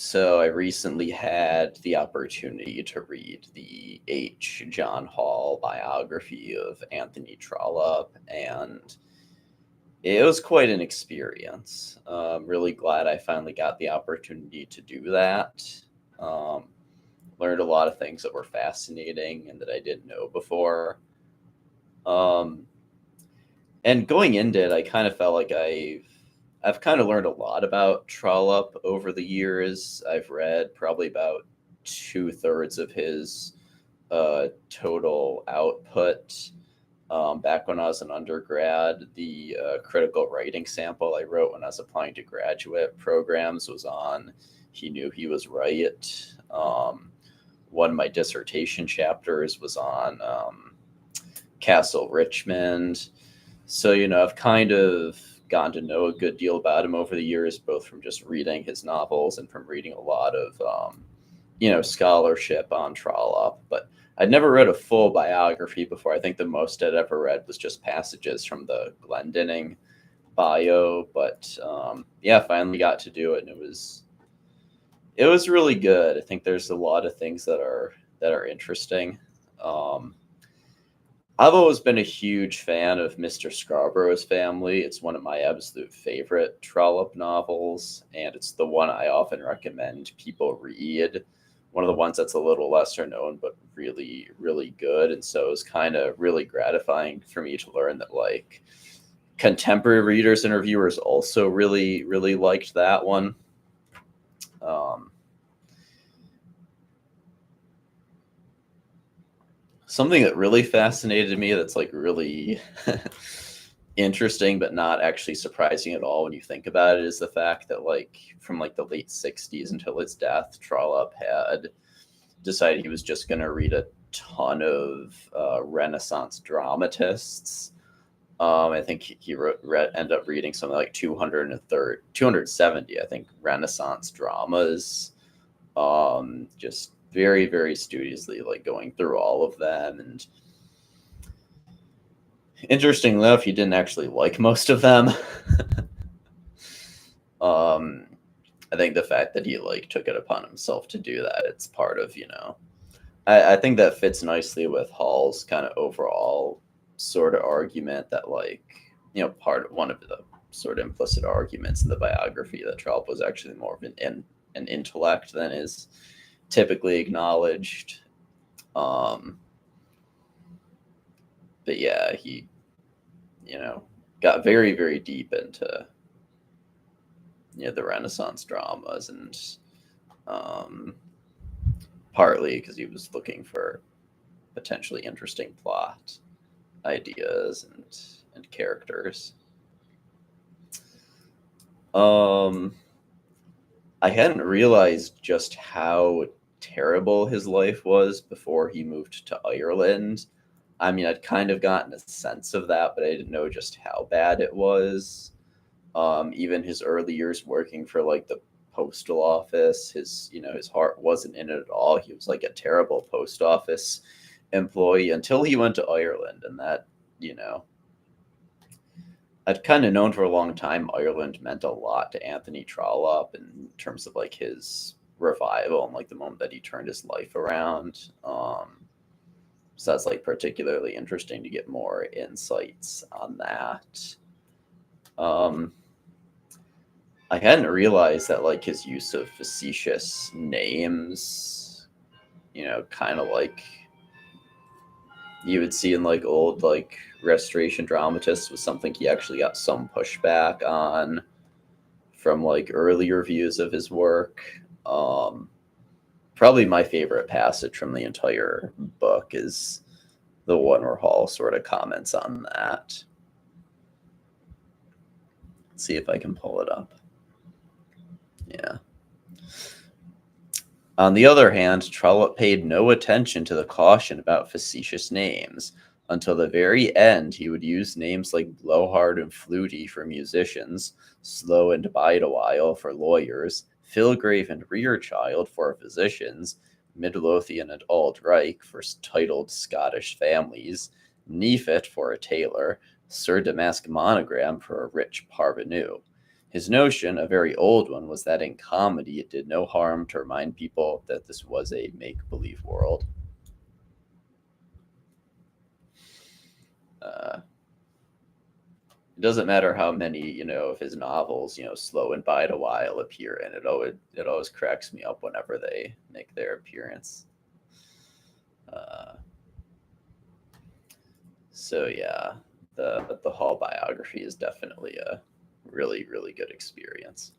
So I recently had the opportunity to read the H. John Hall biography of Anthony Trollope, and it was quite an experience. I'm really glad I finally got the opportunity to do that. Um, Learned a lot of things that were fascinating and that I didn't know before. Um, and going into it, I kind of felt like I've kind of learned a lot about Trollope over the years. I've read probably about two-thirds of his total output. Back when I was an undergrad, the critical writing sample I wrote when I was applying to graduate programs was on He Knew He Was Right. One of my dissertation chapters was on Castle Richmond. So, I've kind of gotten to know a good deal about him over the years, both from just reading his novels and from reading a lot of, scholarship on Trollope. But I'd never read a full biography before. I think the most I'd ever read was just passages from the Glendinning bio. But yeah, finally got to do it, and it was really good. I think there's a lot of things that are interesting. Um, I've always been a huge fan of Mr. Scarborough's Family. It's one of my absolute favorite Trollope novels, and it's the one I often recommend people read. One of the ones that's a little lesser known, but really, really good. And so it's kind of really gratifying for me to learn that, like, contemporary readers and reviewers also really, really liked that one. Um, Something that really fascinated me that's like really interesting but not actually surprising at all when you think about it is the fact that, like, from like the late 60s until his death, Trollope had decided he was just going to read a ton of Renaissance dramatists. I think ended up reading something like 270, I think, Renaissance dramas. Just very, very studiously, like, going through all of them. And interesting enough, he didn't actually like most of them. um, I think the fact that he, like, took it upon himself to do that, it's part of, I think that fits nicely with Hall's kind of overall sort of argument that, like, part of one of the sort of implicit arguments in the biography that Trollope was actually more of an intellect than is typically acknowledged. Um, but yeah, he, got very, very deep into, the Renaissance dramas, and um, partly because he was looking for potentially interesting plot ideas and characters. Um, I hadn't realized just how terrible his life was before he moved to Ireland. I mean, I'd kind of gotten a sense of that, but I didn't know just how bad it was. Even his early years working for, like, the postal office, his heart wasn't in it at all. He was like a terrible post office employee until he went to Ireland, and that, you know, I'd kind of known for a long time Ireland meant a lot to Anthony Trollope in terms of, like, his revival and, like, the moment that he turned his life around. So that's, like, particularly interesting to get more insights on that. Um, I hadn't realized that, like, his use of facetious names, kind of like you would see in, like, old, like, restoration dramatists, was something he actually got some pushback on from, like, early reviews of his work. Um, Probably my favorite passage from the entire book is the one where Hall sort of comments on that. Let's see if I can pull it up. Yeah. On the other hand, Trollope paid no attention to the caution about facetious names. Until the very end, he would use names like Blowhard and Flutie for musicians, Slow and Bideawhile for lawyers, Filgrave and Rearchild for physicians, Midlothian and Aldreich for titled Scottish families, Neefit for a tailor, Sir Damask Monogram for a rich parvenu. His notion, a very old one, was that in comedy it did no harm to remind people that this was a make-believe world. It doesn't matter how many, of his novels, Slow and Bide a While appear in it always cracks me up whenever they make their appearance. Uh, so yeah, the Hall biography is definitely a really, really good experience.